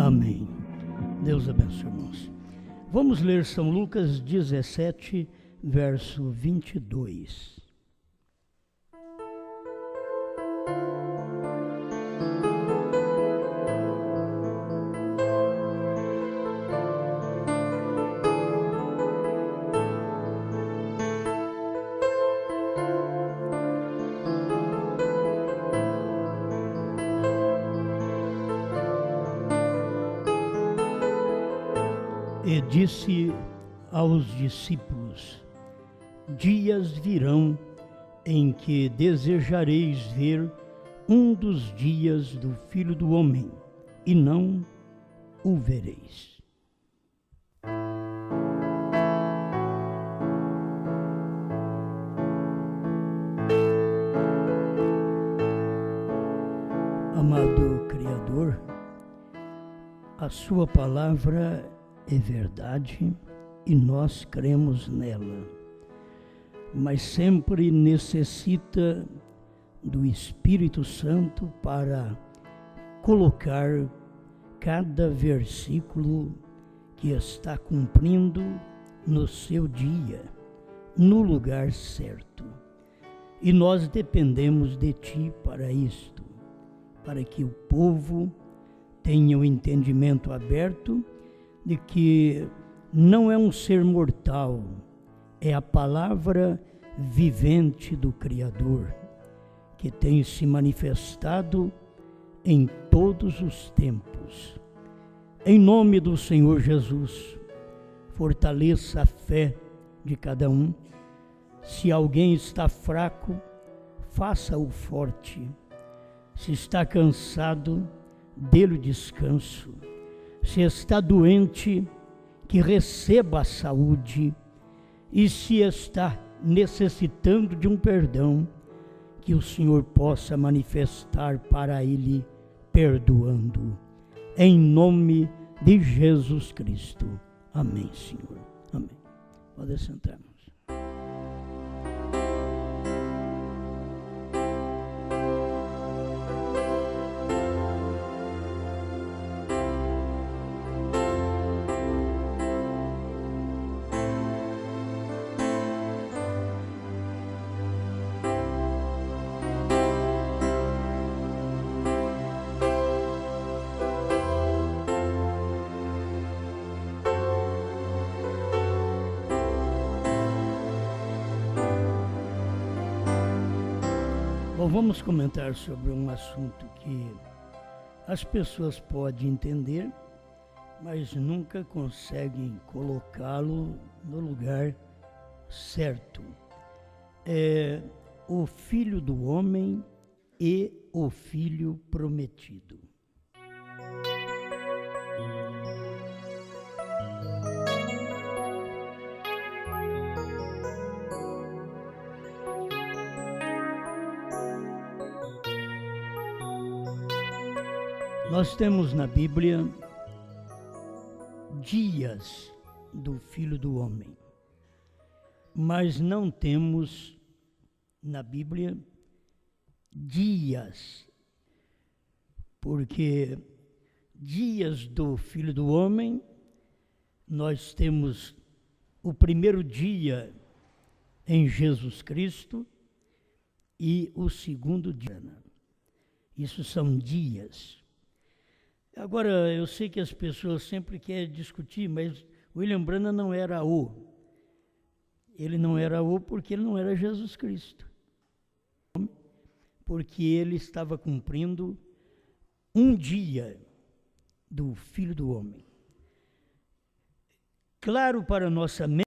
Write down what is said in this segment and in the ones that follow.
Amém. Deus abençoe, irmãos. Vamos ler São Lucas 17, verso 22. E disse aos discípulos: dias virão em que desejareis ver um dos dias do Filho do Homem, e não o vereis. Amado Criador, a sua palavra é verdade e nós cremos nela, mas sempre necessita do Espírito Santo para colocar cada versículo que está cumprindo no seu dia, no lugar certo. E nós dependemos de Ti para isto, para que o povo tenha o entendimento aberto de que não é um ser mortal, é a palavra vivente do Criador, que tem se manifestado em todos os tempos. Em nome do Senhor Jesus, fortaleça a fé de cada um. Se alguém está fraco, faça-o forte. Se está cansado, dê-lhe descanso. Se está doente, que receba a saúde, e se está necessitando de um perdão, que o Senhor possa manifestar para ele, perdoando. Em nome de Jesus Cristo. Amém, Senhor. Amém. Pode sentar. Bom, vamos comentar sobre um assunto que as pessoas podem entender, mas nunca conseguem colocá-lo no lugar certo. É o Filho do Homem e o Filho Prometido. Nós temos na Bíblia dias do Filho do Homem, mas não temos na Bíblia dias, porque dias do Filho do Homem, nós temos o primeiro dia em Jesus Cristo e o segundo dia. Isso são dias. Agora, eu sei que as pessoas sempre querem discutir, mas William Branham não era o. Ele não era o porque ele não era Jesus Cristo. Porque ele estava cumprindo um dia do Filho do Homem. Claro para nossa mente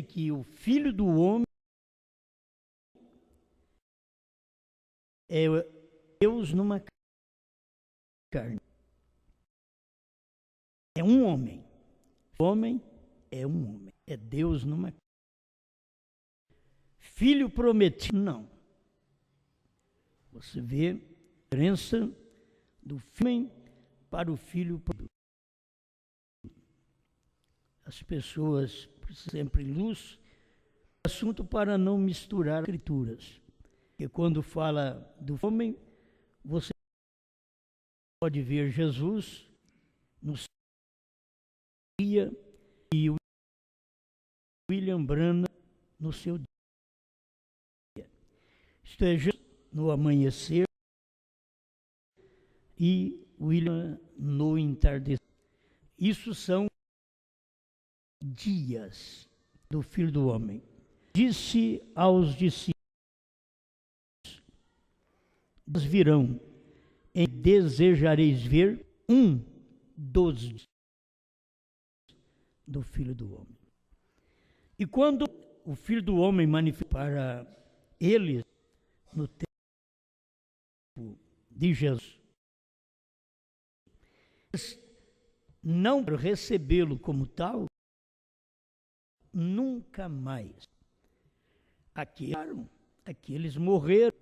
que o Filho do Homem é Deus numa carne. É um homem. Homem é um homem. É Deus numa carne. Filho prometido, não. Você vê a diferença do homem para o filho prometido. As pessoas sempre luz assunto para não misturar escrituras. Porque quando fala do homem, você pode ver Jesus no dia e o William Branham no seu dia. Isto é, Jesus no amanhecer e William no entardecer. Isso são dias do Filho do Homem. Disse aos discípulos: virão e desejareis ver um dos dias do Filho do Homem. E quando o Filho do Homem manifestou para eles no tempo de Jesus, eles não recebê-lo como tal, nunca mais. Aqui eles morreram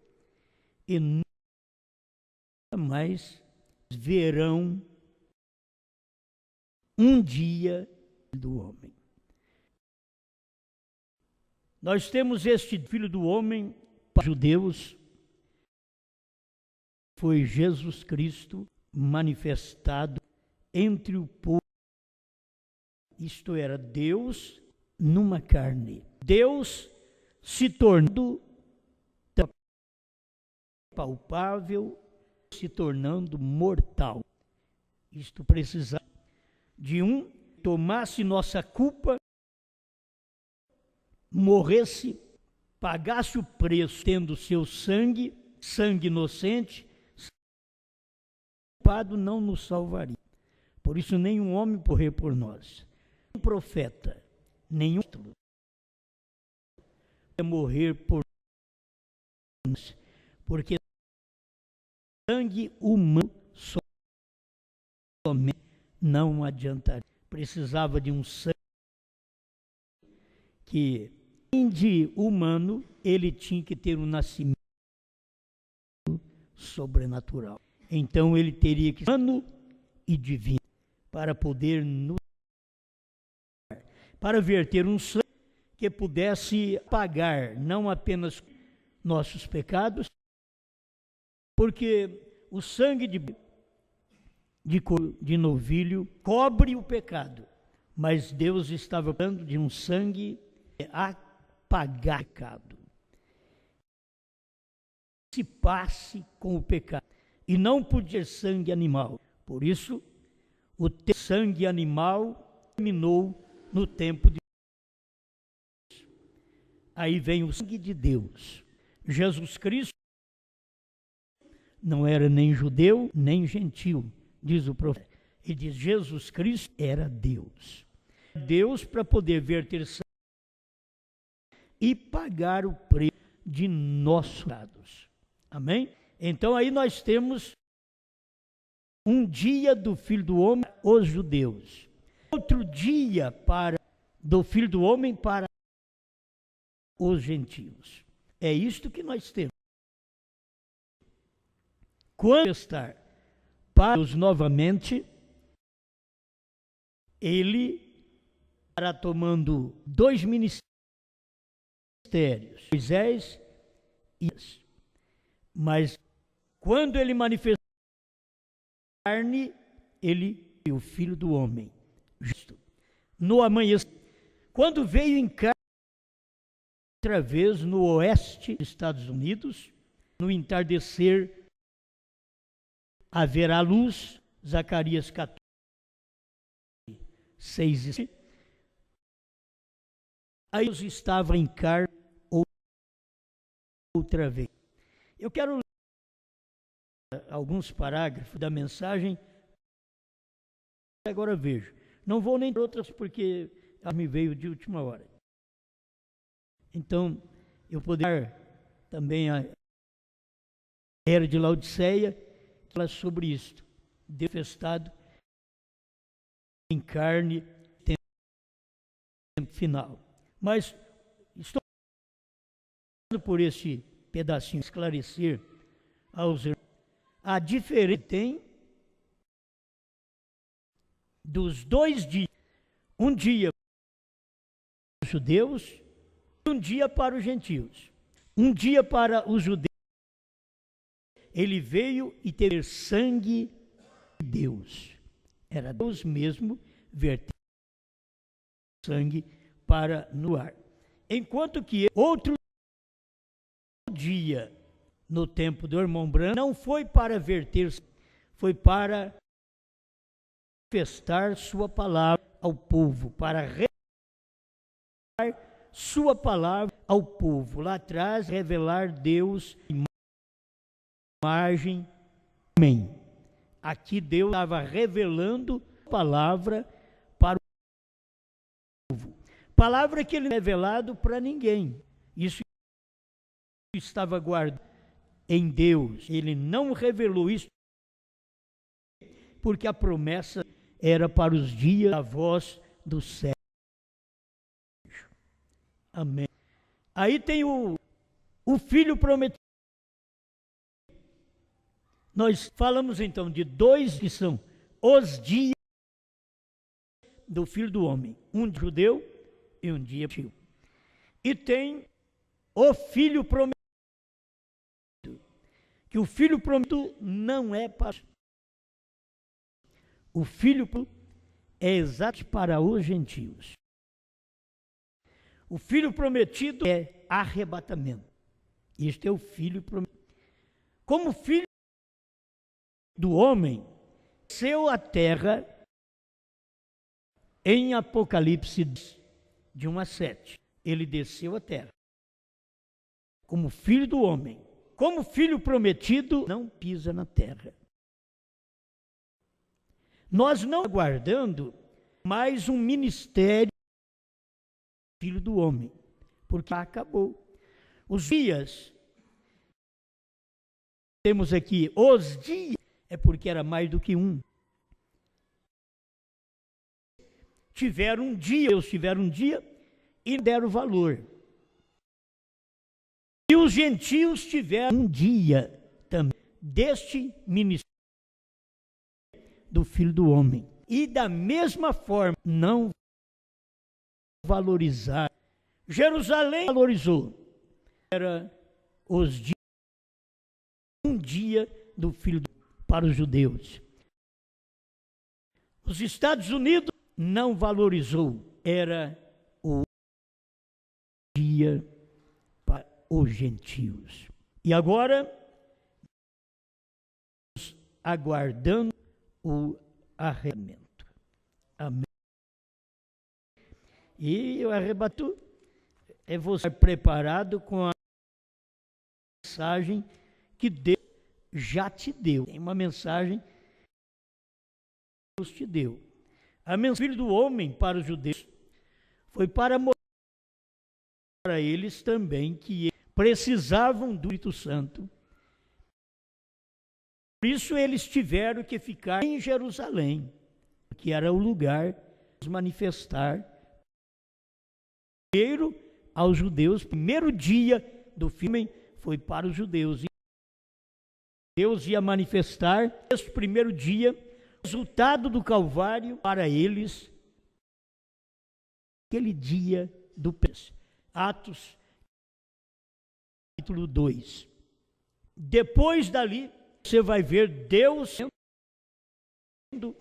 e nunca mais verão um dia do homem. Nós temos este Filho do Homem para os judeus, foi Jesus Cristo manifestado entre o povo, isto era, Deus numa carne. Deus se tornando palpável, se tornando mortal. Isto precisava de um que tomasse nossa culpa, morresse, pagasse o preço, tendo seu sangue inocente, culpado não nos salvaria. Por isso nenhum homem morrer por nós, nenhum profeta, nenhum morrer por nós, porque sangue humano somente não adiantaria. Precisava de um sangue que, de humano, ele tinha que ter um nascimento sobrenatural. Então ele teria que ser humano e divino para poder nos para verter um sangue que pudesse pagar não apenas nossos pecados, porque o sangue de novilho cobre o pecado, mas Deus estava falando de um sangue a pagar o pecado, se passe com o pecado, e não podia ser sangue animal. Por isso, o sangue animal terminou no tempo de Deus. Aí vem o sangue de Deus. Jesus Cristo não era nem judeu, nem gentil, diz o profeta. Ele diz: Jesus Cristo era Deus. Deus para poder verter sangue e pagar o preço de nossos pecados. Amém? Então aí nós temos um dia do Filho do Homem, os judeus. Outro dia do Filho do Homem para os gentios. É isto que nós temos. Quando estar para os novamente, ele estará tomando dois ministérios, Moisés e Elias. Mas quando ele manifestou a carne, ele é o Filho do Homem, justo. No amanhecer, quando veio em carne, outra vez no oeste dos Estados Unidos, no entardecer haverá luz, Zacarias 14, 6 e 7. Aí Deus estava em carne outra vez. Eu quero ler alguns parágrafos da mensagem. Agora vejo. Não vou nem para outras porque ela me veio de última hora. Então, eu poderia também a era de Laodiceia, que fala sobre isto. Deus manifestado em carne, tempo final. Mas estou por este pedacinho esclarecer aos irmãos a diferença que tem dos dois dias, um dia para os judeus e um dia para os gentios. Um dia para os judeus, ele veio e teve sangue Deus. Era Deus mesmo vertendo sangue para no ar. Enquanto que outro dia, no tempo do irmão Branham, não foi para verter, foi para manifestar sua palavra ao povo, para revelar sua palavra ao povo. Lá atrás, revelar Deus, imagem, homem. Aqui Deus estava revelando a palavra para o povo. Palavra que ele não é revelado para ninguém. Isso estava guardado em Deus. Ele não revelou isso porque a promessa era para os dias da voz do céu. Amém. Aí tem o filho prometido. Nós falamos então de dois que são os dias do Filho do Homem. Um dia judeu e um dia gentio. E tem o Filho prometido. Que o Filho prometido não é para... O Filho é exato para os gentios. O Filho prometido é arrebatamento. Este é o Filho prometido. Como Filho do homem, desceu a terra em Apocalipse de 1 a 7. Ele desceu a terra como filho do homem. Como filho prometido, não pisa na terra. Nós não aguardando mais um ministério filho do homem, porque acabou. Os dias, temos aqui os dias, é porque era mais do que um. Tiveram um dia, Deus tiveram um dia e deram valor. E os gentios tiveram um dia também deste ministério do Filho do Homem. E da mesma forma, não valorizar. Jerusalém valorizou. Era os dias, um dia do Filho do Homem para os judeus. Os Estados Unidos não valorizou. Era o dia para os gentios. E agora, aguardando o arrebatamento. Amém. E o arrebatamento é você preparado com a mensagem que Deus já te deu. Tem uma mensagem que Deus te deu. A mensagem do Filho do Homem para os judeus foi para mostrar para eles também que eles precisavam do Espírito Santo. Por isso eles tiveram que ficar em Jerusalém, que era o lugar de manifestar primeiro aos judeus. Primeiro dia do filme foi para os judeus. E Deus ia manifestar esse primeiro dia, o resultado do Calvário para eles, aquele dia do preço. Atos, capítulo 2. Depois dali, você vai ver Deus sendo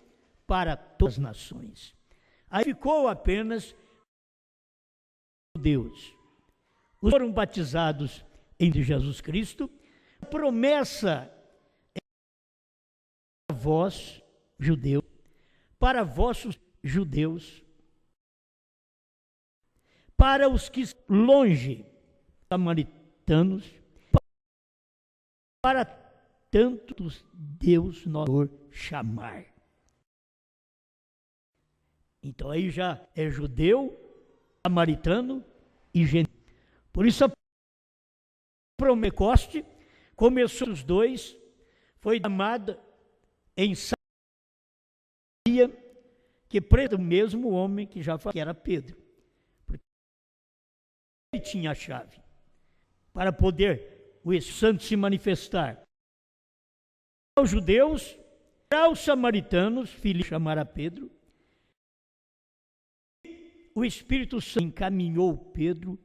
para todas as nações. Aí ficou apenas Deus. Os foram batizados em Jesus Cristo. A promessa é para vós, judeus, para vossos judeus, para os que estão longe, samaritanos, para tantos Deus nosso chamar. Então aí já é judeu, samaritano e gentil. Por isso a Pentecoste começou os dois, foi chamada em Samaria, que preto o mesmo homem que já falou que era Pedro. Porque ele tinha a chave para poder o Espírito Santo se manifestar. Aos judeus, aos samaritanos, Filipe chamara Pedro, o Espírito Santo encaminhou Pedro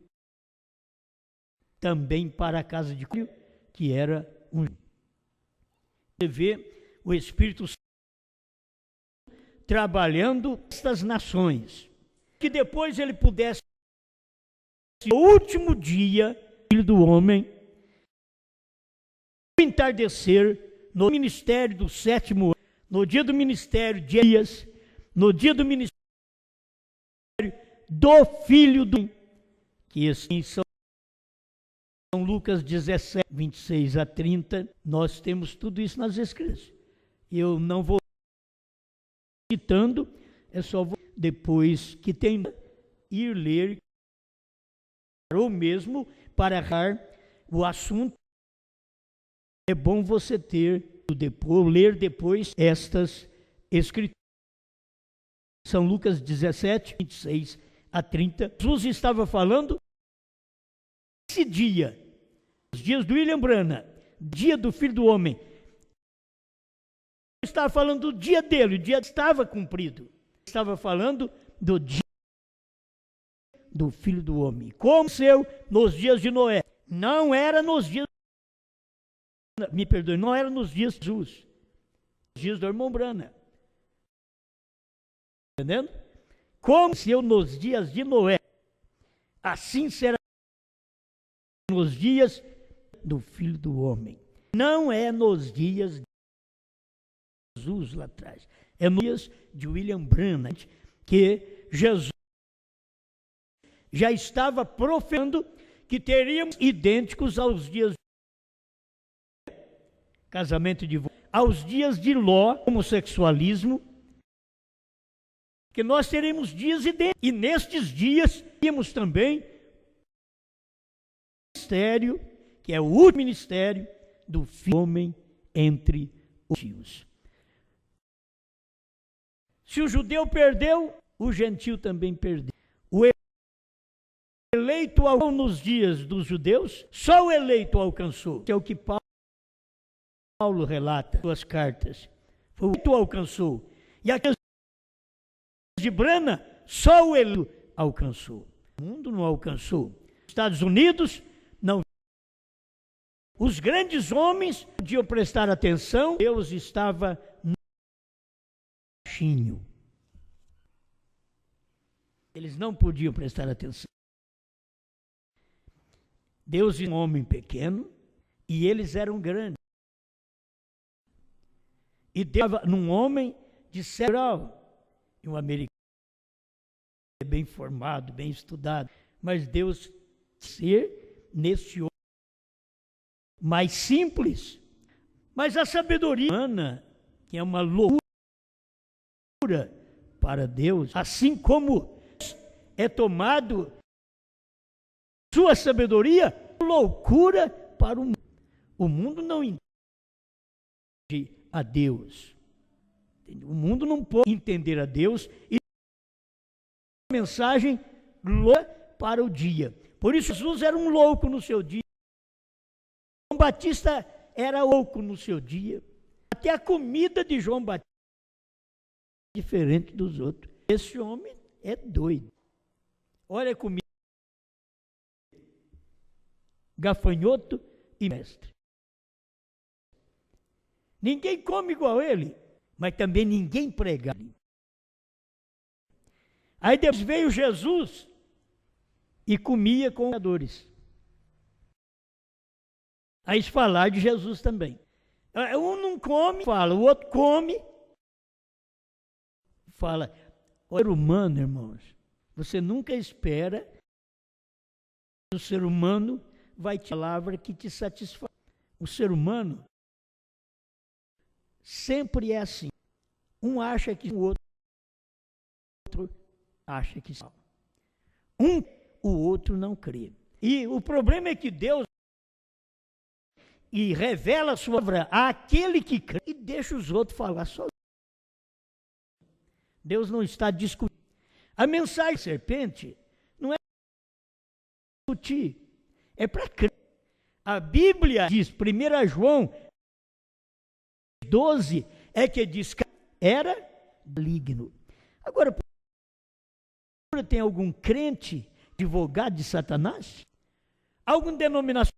também para a casa de Cornélio, que era um. Você vê, o Espírito Santo trabalhando estas nações, que depois ele pudesse, no último dia, Filho do Homem, no entardecer, no ministério do 7º ano, no dia do ministério de Elias, no dia do ministério do Filho do Homem, que assim São Lucas 17, 26 a 30, nós temos tudo isso nas Escrituras. Eu não vou citando, é só depois que tem ir ler, ou mesmo para errar o assunto, é bom você ler depois estas Escrituras. São Lucas 17, 26 a 30. Jesus estava falando esse dia, os dias do William Branham, dia do Filho do Homem. Ele estava falando do dia dele, o dia estava cumprido. Ele estava falando do dia do Filho do Homem. Como seu nos dias de Noé. Não era nos dias, me perdoe, não era nos dias de Jesus, nos dias do irmão Branham. Entendendo? Como se eu nos dias de Noé, assim será nos dias do Filho do Homem. Não é nos dias de Jesus lá atrás, é nos dias de William Branham, que Jesus já estava profetizando que teríamos idênticos aos dias de casamento e divórcio, aos dias de Ló, homossexualismo, que nós teremos dias idênticos. E nestes dias temos também o ministério, que é o último ministério do Filho do Homem entre os gentios. Se o judeu perdeu, o gentio também perdeu. O eleito nos dias dos judeus, só o eleito alcançou. Que é o que Paulo relata em suas cartas. Foi o eleito alcançou. E aqueles de Branham, só o eleito alcançou. O mundo não alcançou. Os Estados Unidos não. Os grandes homens podiam prestar atenção. Deus estava no baixinho. Eles não podiam prestar atenção. Deus é um homem pequeno e eles eram grandes. E Deus estava num homem de cerebral, um americano bem formado, bem estudado, mas Deus ser nesse homem mais simples. Mas a sabedoria humana, que é uma loucura para Deus, assim como é tomado sua sabedoria, loucura para o mundo. O mundo não entende a Deus. O mundo não pode entender a Deus e a mensagem louca para o dia. Por isso Jesus era um louco no seu dia. João Batista era louco no seu dia. Até a comida de João Batista é diferente dos outros. Esse homem é doido. Olha a comida. Gafanhoto e mestre. Ninguém come igual ele, mas também ninguém prega. Aí depois veio Jesus e comia com pecadores. Aí falar de Jesus também. Um não come, fala, o outro come, fala. O ser humano, irmãos, você nunca espera que o ser humano vai te palavra que te satisfaz. O ser humano sempre é assim. Um acha que o outro acha que sim. O outro não crê. E o problema é que Deus revela a sua palavra àquele que crê e deixa os outros falar sozinhos. Deus não está discutindo. A mensagem da serpente não é discutir, é para crer. A Bíblia diz, 1 João 12, é que diz que era maligno. Agora, tem algum crente advogado de Satanás? Algum denominacional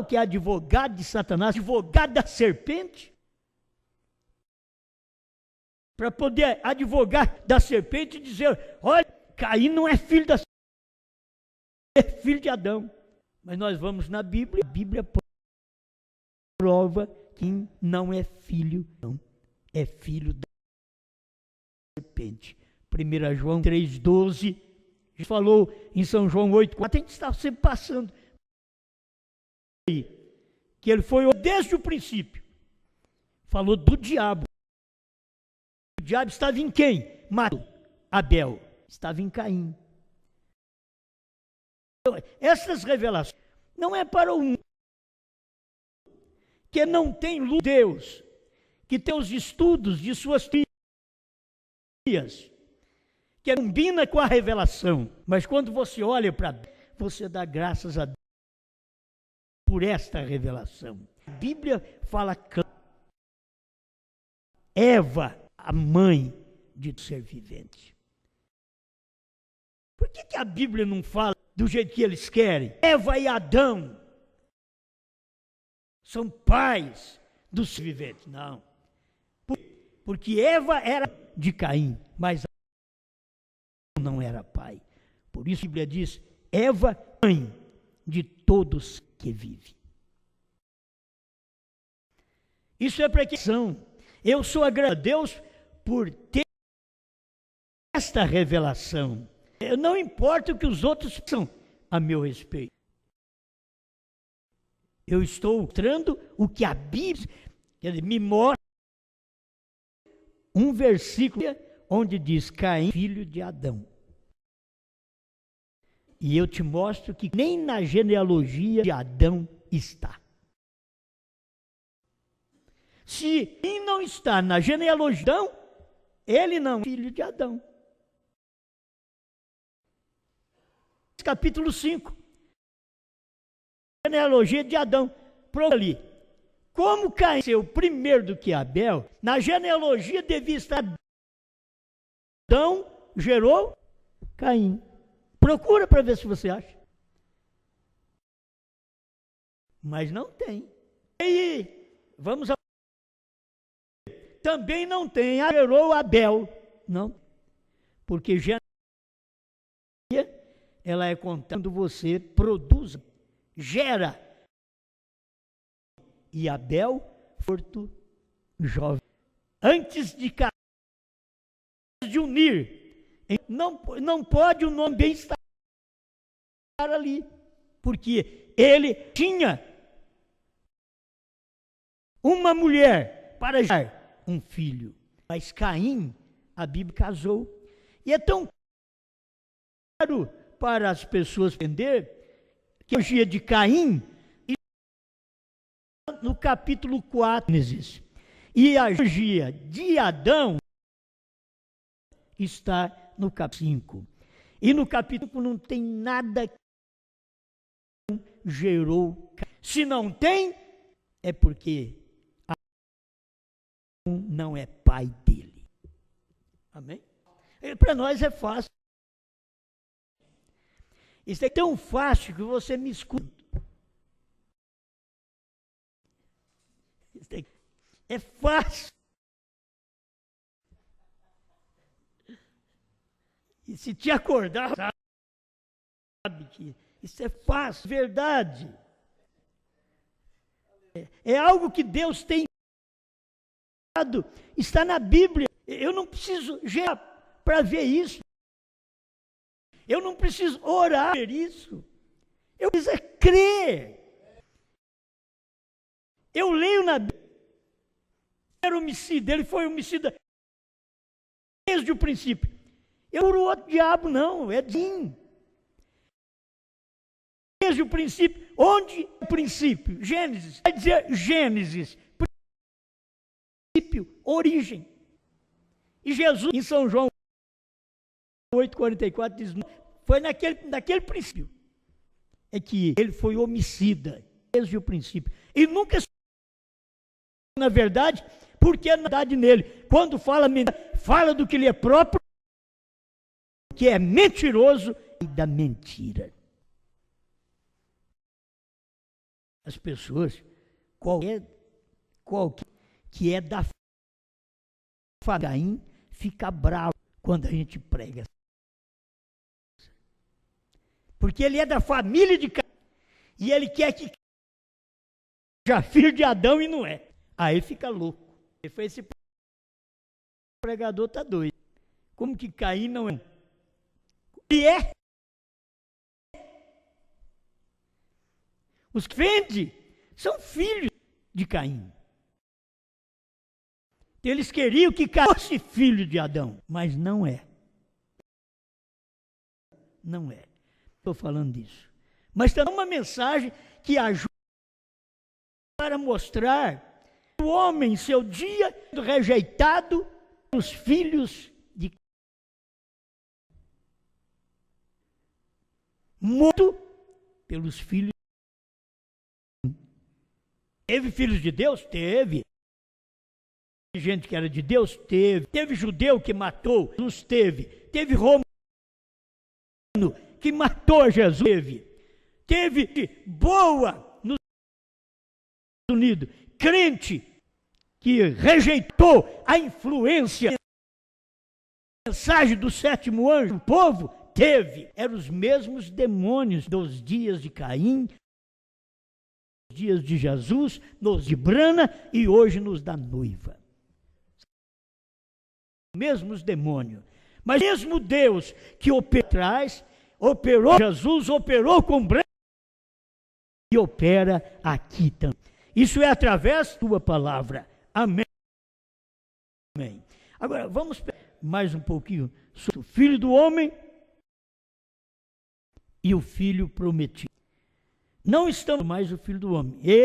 que é advogado de Satanás, advogado da serpente? para poder advogar da serpente e dizer: olha, Caim não é filho da serpente, é filho de Adão. Mas nós vamos na Bíblia, a Bíblia prova que não é filho, não, é filho da serpente. 1 João 3,12, falou em São João 8,4, a gente está sempre passando aí, que ele foi desde o princípio. Falou do diabo. O diabo estava em quem? Matou Abel. Estava em Caim. Então, essas revelações não é para o mundo que não tem luz de Deus, que tem os estudos de suas teorias, que combina com a revelação. Mas quando você olha para Deus, você dá graças a Deus por esta revelação. A Bíblia fala claro. Eva, a mãe de ser vivente. Por que a Bíblia não fala do jeito que eles querem? Eva e Adão são pais dos viventes. Não. Porque Eva era de Caim, mas Adão não era pai. Por isso a Bíblia diz: Eva, mãe de todos que vivem. Isso é para que são. Eu sou agradecido a Deus por ter esta revelação. Eu não importa o que os outros pensam a meu respeito. Eu estou mostrando o que a Bíblia me mostra. Um versículo onde diz: Caim, filho de Adão. E eu te mostro que nem na genealogia de Adão está. Se Caim não está na genealogia de Adão, ele não é filho de Adão. Capítulo 5. Genealogia de Adão. Procura ali. Como Caim nasceu primeiro do que Abel, na genealogia devia estar Adão gerou Caim. Procura para ver se você acha. Mas não tem. E vamos a... Também não tem. Gerou Abel. Não. Porque genealogia, ela é contada quando você produz, gera. E Abel, morto, jovem. Antes de casar, de unir, não pode o nome bem estar ali, porque ele tinha uma mulher para gerar um filho. Mas Caim, a Bíblia casou. E é tão claro para as pessoas entender que a genealogia de Caim no capítulo 4 Gênesis, e a genealogia de Adão está no capítulo 5. E no capítulo 5 não tem nada que gerou. Se não tem, é porque Adão não é pai dele. Amém? Para nós é fácil. Isso é tão fácil que você me escuta. É fácil. E se te acordar, sabe que isso é fácil, verdade. É algo que Deus tem dado, está na Bíblia. Eu não preciso gerar para ver isso. Eu não preciso orar por isso. Eu preciso crer. Eu leio na Bíblia. Era homicida, ele foi homicida desde o princípio. Eu não o diabo, não, é Dim. Desde o princípio. Onde o princípio? Gênesis. Vai dizer Gênesis. Princípio, origem. E Jesus, em São João 8,44, diz: foi naquele princípio. É que ele foi homicida desde o princípio. E nunca, na verdade, porque é na verdade nele. Quando fala do que lhe é próprio, que é mentiroso e da mentira. As pessoas, qualquer que é da Caim fica bravo quando a gente prega. Porque ele é da família de Caim. E ele quer que seja filho de Adão e não é. Aí fica louco. Ele foi esse pregador tá doido. Como que Caim não é? E é. Os que vendem são filhos de Caim. Eles queriam que Caim fosse filho de Adão, mas não é. Não é. Estou falando disso. Mas também uma mensagem que ajuda para mostrar o homem em seu dia rejeitado pelos filhos de Caim. Morto pelos filhos. Teve filhos de Deus? Teve. Gente que era de Deus? Teve. Teve judeu que matou? Jesus? Teve. Teve romano que matou Jesus? Teve. Teve boa nos Estados Unidos, crente que rejeitou a influência, a mensagem do sétimo anjo, o povo? Teve. Eram os mesmos demônios dos dias de Caim, dias de Jesus, nos de Brana e hoje nos da noiva. Mesmos demônios. Mas mesmo Deus que operou Jesus, operou com Brana e opera aqui também. Isso é através da tua palavra. Amém. Amém. Agora, vamos mais um pouquinho sobre o Filho do Homem e o Filho prometido. Não estamos mais o Filho do Homem. Ele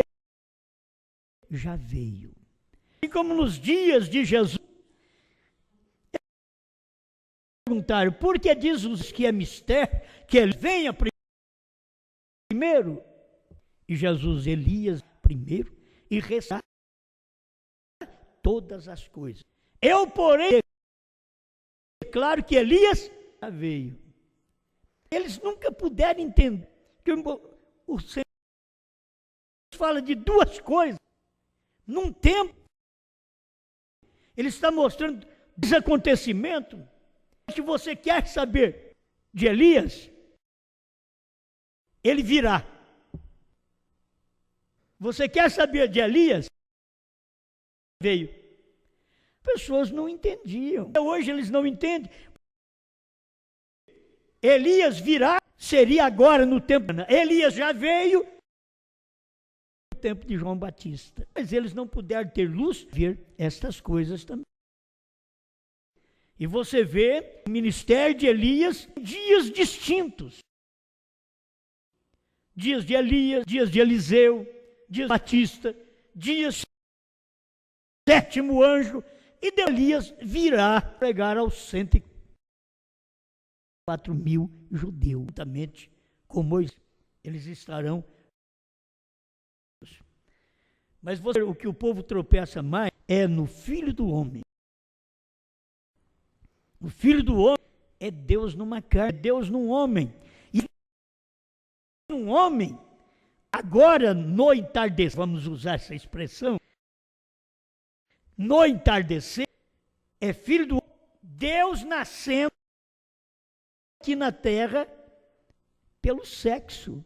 já veio. E como nos dias de Jesus, perguntaram, por que diz os que é mistério, que ele venha primeiro? E Jesus, Elias primeiro, e restaurar todas as coisas. Eu, porém, declaro que Elias já veio. Eles nunca puderam entender que o Senhor fala de duas coisas num tempo. Ele está mostrando dois acontecimentos. Se você quer saber de Elias, ele virá. Você quer saber de Elias? Veio. Pessoas não entendiam. Hoje eles não entendem. Elias virá, seria agora no tempo. Elias já veio no tempo de João Batista. Mas eles não puderam ter luz ver estas coisas também. E você vê o ministério de Elias em dias distintos. Dias de Elias, dias de Eliseu, dias de Batista, dias do sétimo anjo. E de Elias virá pregar aos 104.000 judeus. Juntamente com Moisés, eles estarão. Mas o que o povo tropeça mais é no Filho do Homem. O Filho do Homem é Deus numa carne, é Deus num homem. E um homem, agora no entardecer, vamos usar essa expressão, no entardecer, é Filho do Homem, Deus nascendo aqui na terra pelo sexo.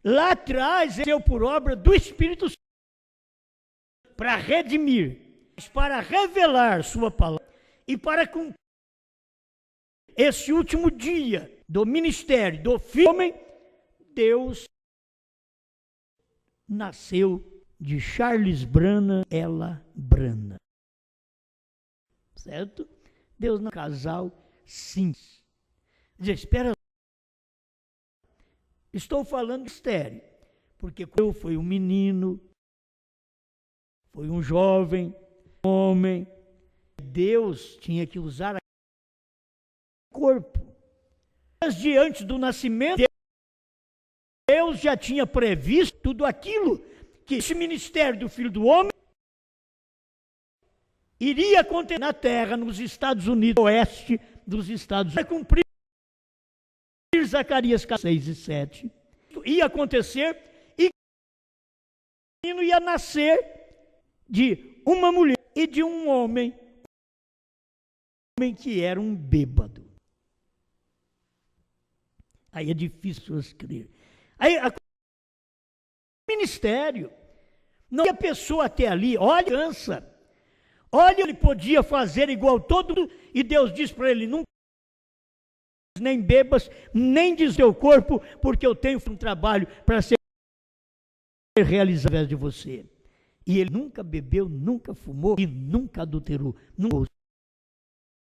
Lá atrás, ele deu por obra do Espírito Santo para redimir, para revelar sua palavra e para cumprir esse último dia do ministério do Filho do Homem. Deus nasceu de Charles Brana, ela Brana. Certo? Deus não é um casal simples. Diz, espera. Estou falando de mistério, porque eu fui um menino, foi um jovem, um homem. Deus tinha que usar o corpo. Mas diante do nascimento, Deus já tinha previsto tudo aquilo que esse ministério do Filho do Homem iria acontecer na terra, nos Estados Unidos, oeste dos Estados Unidos. Vai cumprir Zacarias 6 e 7. Ia acontecer e o menino ia nascer de uma mulher e de um homem. homem que era um bêbado. Aí é difícil crer. Aí, ministério. Não, a pessoa até ali, olha, cansa. Olha, ele podia fazer igual todo mundo, e Deus diz para ele, não nem bebas, nem diz teu corpo, porque eu tenho um trabalho para ser realizado através de você. E ele nunca bebeu, nunca fumou e nunca adulterou, nunca usou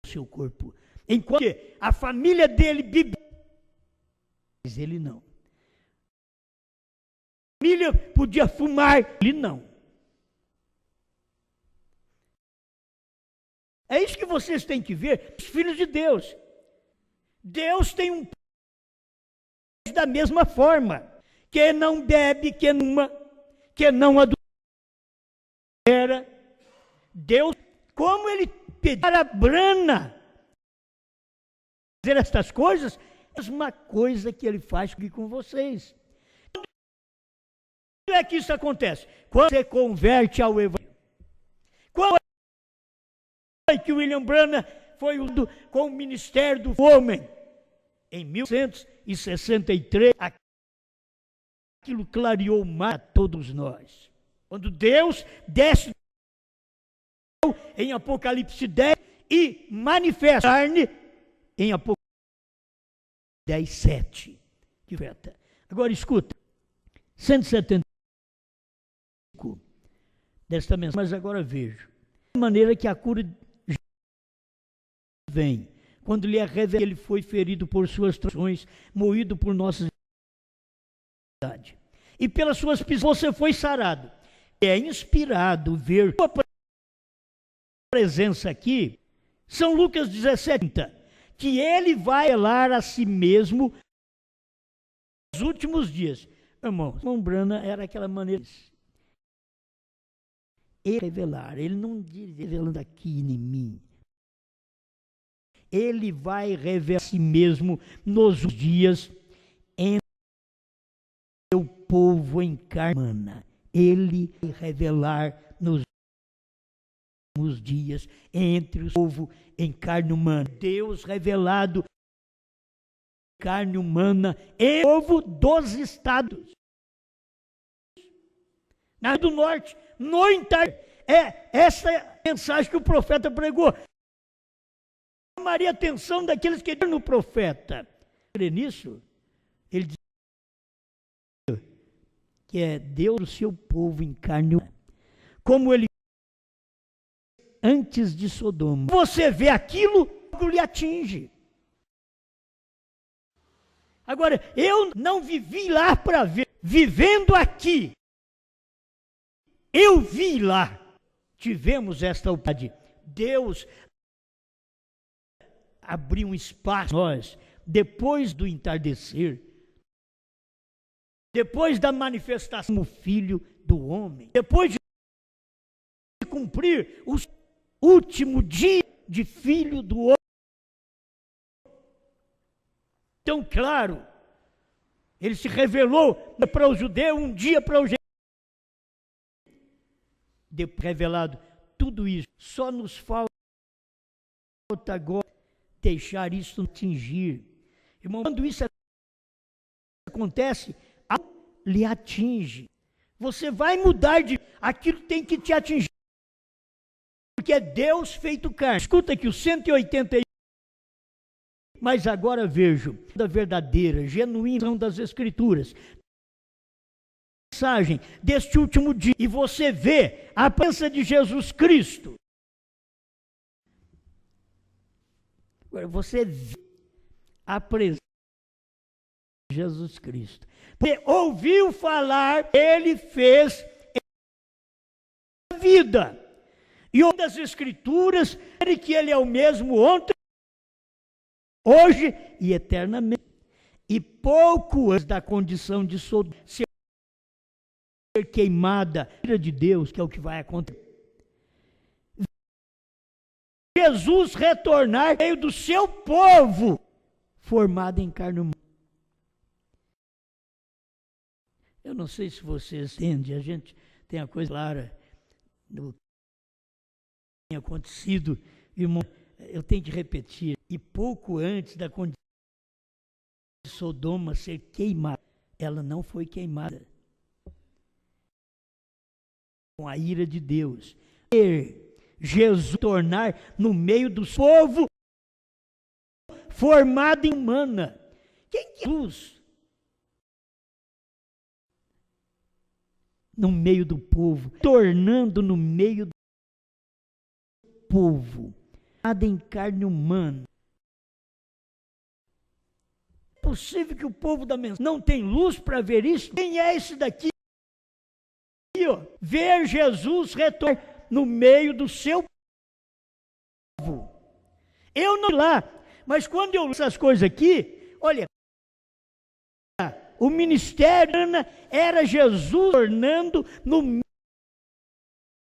o seu corpo. Enquanto a família dele bebeu, mas ele não. A família podia fumar, ele não. É isso que vocês têm que ver, os filhos de Deus. Deus tem um da mesma forma, que não bebe, que não adultera. Deus, como ele pediu para Brana fazer estas coisas, é a mesma coisa que ele faz aqui com vocês. Quando é que isso acontece? Quando você converte ao Evangelho. Quando é que William Branham foi com o ministério do homem? Em 1963, aquilo clareou mais a todos nós. Quando Deus desce em Apocalipse 10 e manifesta a carne em Apocalipse 10, 7. Agora escuta, 175 desta mensagem, mas agora vejo. De maneira que a cura vem, quando lhe é revelado que ele foi ferido por suas transgressões, moído por nossas iniquidades. E pelas suas pisadas você foi sarado. É inspirado ver a presença aqui, São Lucas 17, que ele vai revelar a si mesmo nos últimos dias. Irmão Branham era aquela maneira. Ele revelar, ele não diz revelando aqui em mim. Ele vai revelar a si mesmo nos dias entre o povo em carne humana. Ele vai revelar nos dias entre o povo em carne humana. Deus revelado em carne humana e o povo dos estados. Na do norte, no entardecer. É essa mensagem que o profeta pregou. Chamaria a atenção daqueles que creem no profeta. Crê nisso? Ele diz que é Deus o seu povo em carne humana. Como ele antes de Sodoma. Você vê aquilo, algo lhe atinge. Agora, eu não vivi lá para ver. Vivendo aqui, eu vi lá. Tivemos esta oportunidade. Deus abriu um espaço nós, depois do entardecer, depois da manifestação do Filho do Homem, depois de cumprir o último dia de Filho do Homem. Então, claro, ele se revelou para o judeu, um dia para o revelado tudo isso. Só nos falta agora deixar isso atingir. Irmão, quando isso acontece, lhe atinge. Você vai mudar de... Aquilo tem que te atingir. Porque é Deus feito carne. Escuta aqui o 181. Mas agora vejo da verdadeira, genuína das Escrituras. Mensagem deste último dia. E você vê a presença de Jesus Cristo. Agora você vê a presença de Jesus Cristo. Você ouviu falar, ele fez a vida. E uma das Escrituras, que ele é o mesmo ontem, hoje e eternamente. E pouco antes da condição de Sodoma ser queimada, a ira de Deus, que é o que vai acontecer. Jesus retornar meio do seu povo, formado em carne humana. Eu não sei se vocês entendem, a gente tem a coisa clara do que tem acontecido, irmão. eu tenho que repetir, e pouco antes da condição de Sodoma ser queimada, ela não foi queimada com a ira de Deus. Jesus tornar no meio do povo formado em humana. Quem que é Jesus? No meio do povo, tornando no meio do povo, nada em carne humana. É possível que o povo da mensagem não tem luz para ver isso? Quem é esse daqui? Ver Jesus retornar no meio do seu povo. Eu não lá, mas quando eu li essas coisas aqui, olha, o ministério era Jesus tornando no meio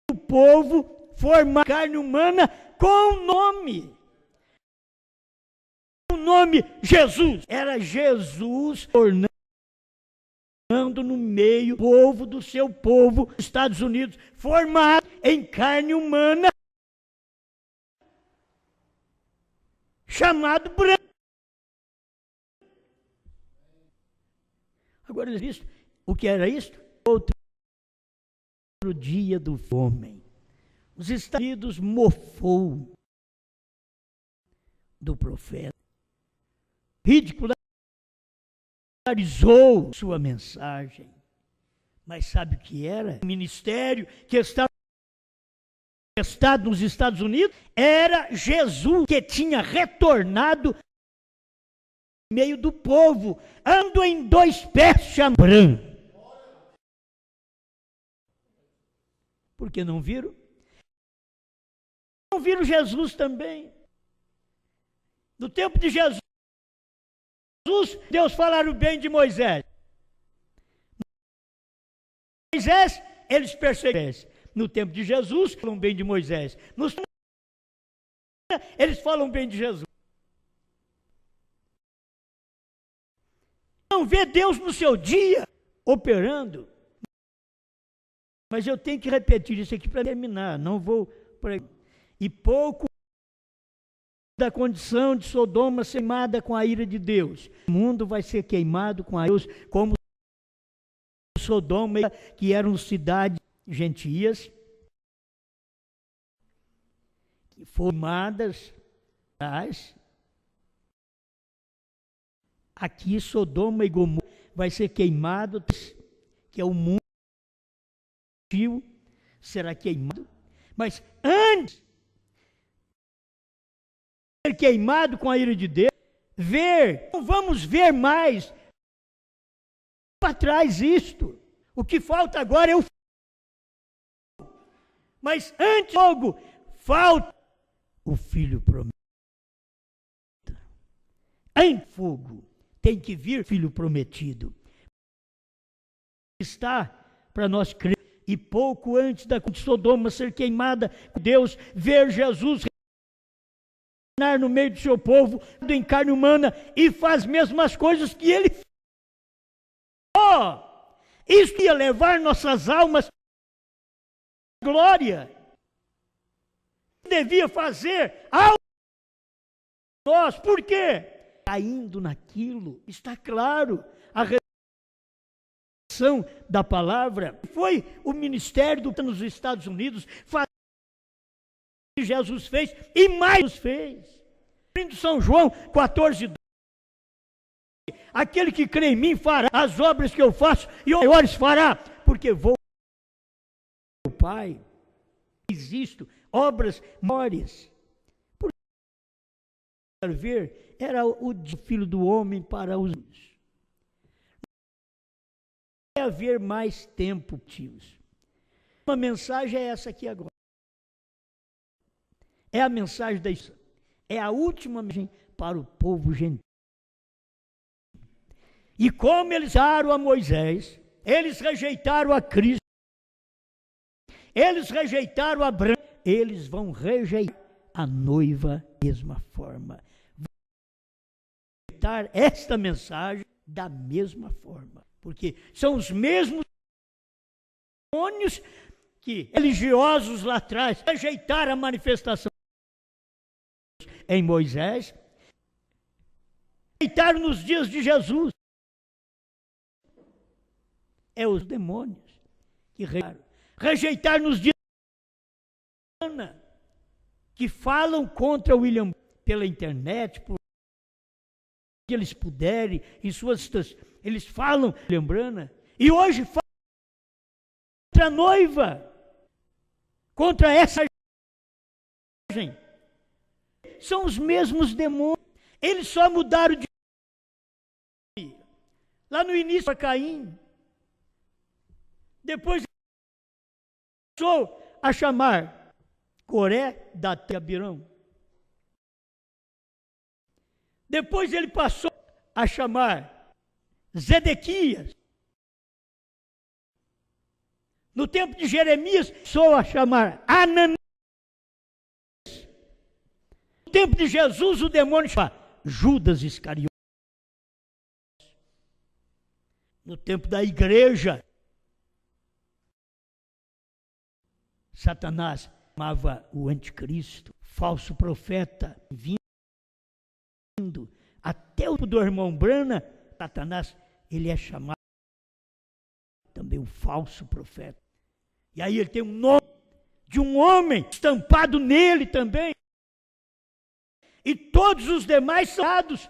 do povo formar carne humana com o nome. O nome Jesus. Era Jesus tornando no meio do povo do seu povo, Estados Unidos, formado em carne humana, chamado branco. Agora, isso, o que era isto? Outro dia do homem. Os Estados Unidos mofou do profeta, ridicularizou sua mensagem. Mas sabe o que era? O ministério que estava nos Estados Unidos era Jesus, que tinha retornado no meio do povo, ando em dois pés, chamando. Por que não viram? Não viram Jesus também. No tempo de Jesus, Deus falaram bem de Moisés. Moisés, eles perseguiram. No tempo de Jesus, falam bem de Moisés. Eles falam bem de Jesus. Não vê Deus no seu dia operando. Mas eu tenho que repetir isso aqui para terminar. Não vou. E pouco da condição de Sodoma ser queimada com a ira de Deus. O mundo vai ser queimado com a ira de Deus, como Sodoma, que eram cidades gentias, formadas. Aqui Sodoma e Gomorra vai ser queimado, que é o mundo será queimado. Mas antes de ser queimado com a ira de Deus, vamos ver mais para trás isto. O que falta agora é o fogo. Mas antes logo falta o filho prometido. Em fogo tem que vir filho prometido. Está para nós crer. E pouco antes da Sodoma ser queimada, Deus ver Jesus reinar no meio do seu povo, em carne humana, e faz mesmas coisas que ele fez. Isso ia levar nossas almas à glória. Devia fazer algo nós. Por quê? Caindo naquilo, está claro, a revelação da palavra. Foi o ministério nos Estados Unidos, fazer o que Jesus fez, e mais Jesus fez. São João 14:12. Aquele que crê em mim fará as obras que eu faço, e maiores fará, porque vou ao Pai. Existem obras maiores. Por que eu quero ver? Era o filho do homem para os filhos. Não vai haver mais tempo, tios. Uma mensagem é essa aqui agora. É a mensagem da igreja. É a última mensagem para o povo gentil. E como eles rejeitaram a Moisés, eles rejeitaram a Cristo, eles rejeitaram Abraão, eles vão rejeitar a noiva da mesma forma. Vão rejeitar esta mensagem da mesma forma. Porque são os mesmos demônios que religiosos lá atrás rejeitaram a manifestação em Moisés, rejeitaram nos dias de Jesus. É os demônios que rejeitaram nos dias de Ana, que falam contra William pela internet, por que eles puderem, em suas eles falam William Branham, e hoje falam contra a noiva, contra essa gente. São os mesmos demônios, eles só mudaram de lá no início para Caim, depois começou a chamar Coré, Datã e Abirão. Depois ele passou a chamar Zedequias. No tempo de Jeremias, passou a chamar Ananias. No tempo de Jesus, o demônio chama Judas Iscariotes. No tempo da igreja, Satanás chamava o anticristo, falso profeta, vindo até o do irmão Branham. Satanás, ele é chamado também um falso profeta. E aí ele tem um nome de um homem estampado nele também. E todos os demais são dados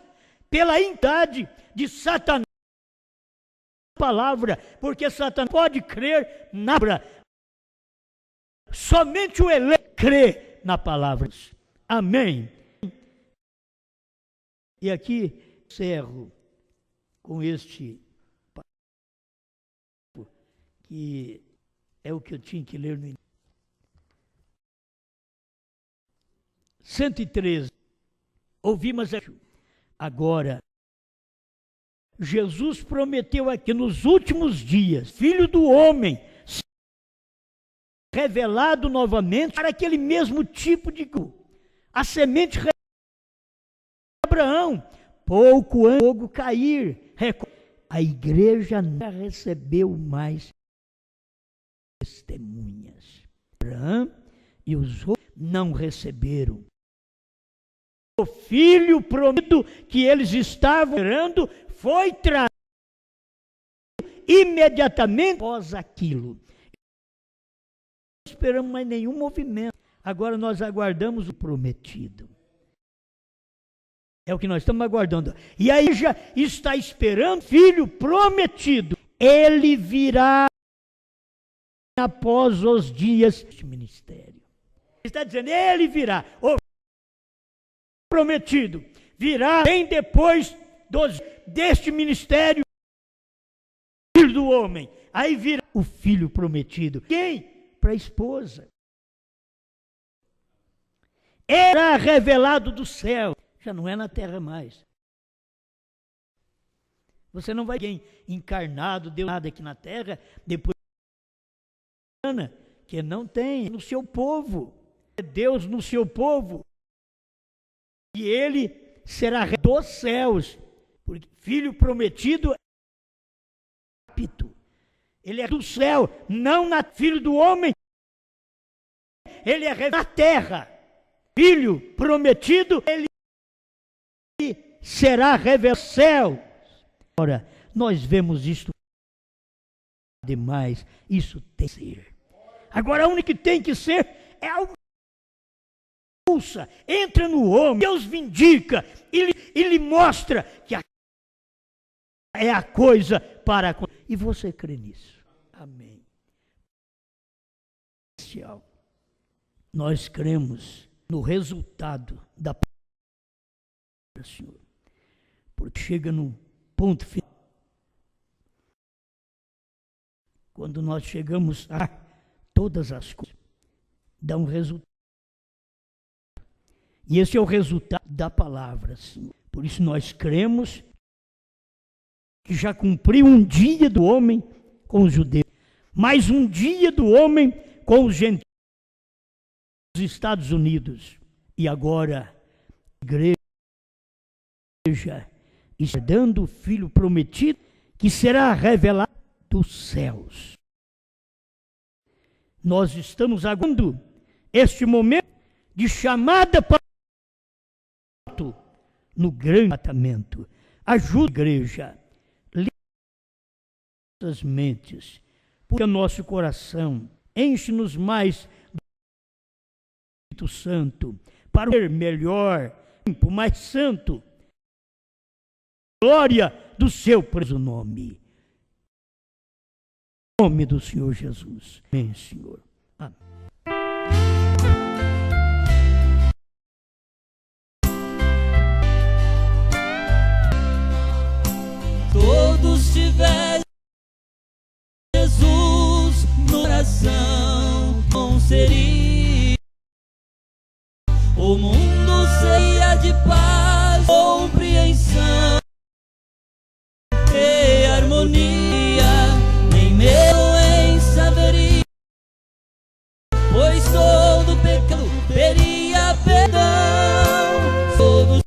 pela entidade de Satanás. Palavra, porque Satanás pode crer na palavra. Somente o eleito crê na palavra. Amém. E aqui encerro com este que é o que eu tinha que ler no início. 113. Ouvi, mas agora Jesus prometeu aqui nos últimos dias, Filho do Homem, revelado novamente para aquele mesmo tipo de a semente de Abraão, pouco antes do fogo cair, a igreja não recebeu mais testemunhas. Abraão e os outros não receberam. O filho prometido que eles estavam esperando foi trazido imediatamente após aquilo. Não esperamos mais nenhum movimento. Agora nós aguardamos o prometido. É o que nós estamos aguardando. E aí já está esperando o filho prometido. Ele virá após os dias deste ministério. Ele está dizendo, ele virá. O prometido virá bem depois deste ministério, filho do homem. Aí virá o filho prometido. Quem? Para a esposa. Era revelado do céu. Já não é na terra mais. Você não vai ver alguém encarnado, deu nada aqui na terra, depois que não tem no seu povo. É Deus no seu povo. E ele será dos céus. Porque filho prometido é ele é do céu, não na filho do homem. Ele é na terra. Filho prometido, ele será revelado no céu. Ora, nós vemos isto demais. Isso tem que ser. Agora, a única que tem que ser é algo que pulsa, entra no homem, Deus vindica e lhe mostra que é a coisa para... E você crê nisso? Amém. Nós cremos no resultado da palavra do Senhor. Porque chega no ponto final. Quando nós chegamos a todas as coisas, dá um resultado. E esse é o resultado da palavra, Senhor. Por isso nós cremos que já cumpriu um dia do homem com os judeus, mais um dia do homem com os gentios dos Estados Unidos. E agora, a igreja está dando o Filho prometido que será revelado dos céus. Nós estamos aguardando este momento de chamada para no grande tratamento. Ajuda a igreja, limpa as mentes, porque o nosso coração enche-nos mais do Espírito Santo, para ser melhor, limpo, mais santo. Glória do seu preso nome. Em nome do Senhor Jesus. Amém, Senhor. Amém. Todos tivessem Jesus no coração, não seria o mundo seria de paz, compreensão e harmonia, nem doença haveria, pois todo pecado teria perdão. Todos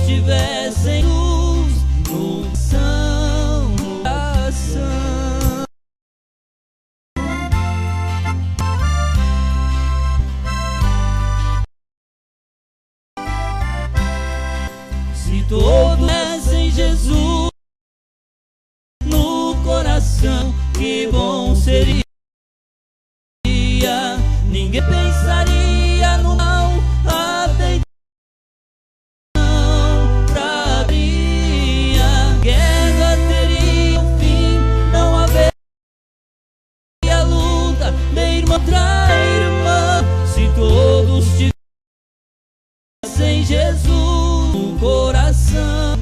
tivessem luz no coração. Se todos tivessem Jesus no coração, que bom seria. Ninguém pensaria no mal, até então traria. Guerra teria um fim, não haveria luta, nem irmã contra irmã. Se todos tivessem Jesus no coração,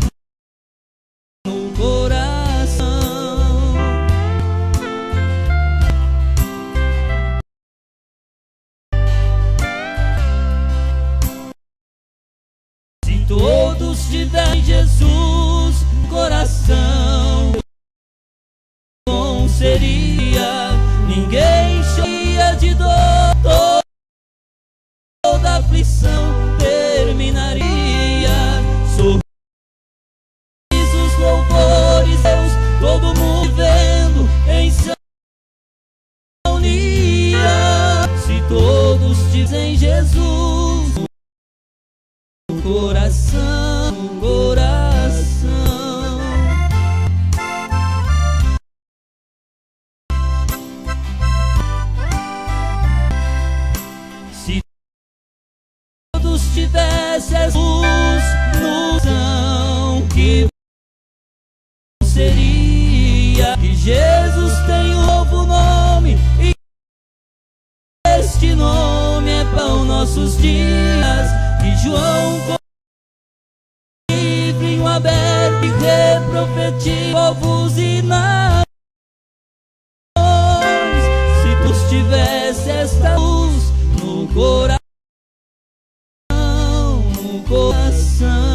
no coração. Se todos tiverem Jesus no coração, bom seria. Ninguém cheia de dor, toda aflição terminaria. Sorrisos, louvores, Deus, todo mundo vivendo em harmonia. Se todos dizem Jesus no coração, no coração. Se todos tivessem Jesus no coração, que seria. Que Jesus tem um novo nome, e este nome é para os nossos dias. Que João livro aberto e reprofetiza povos e nações. Se tu tivesse esta luz no coração, no coração.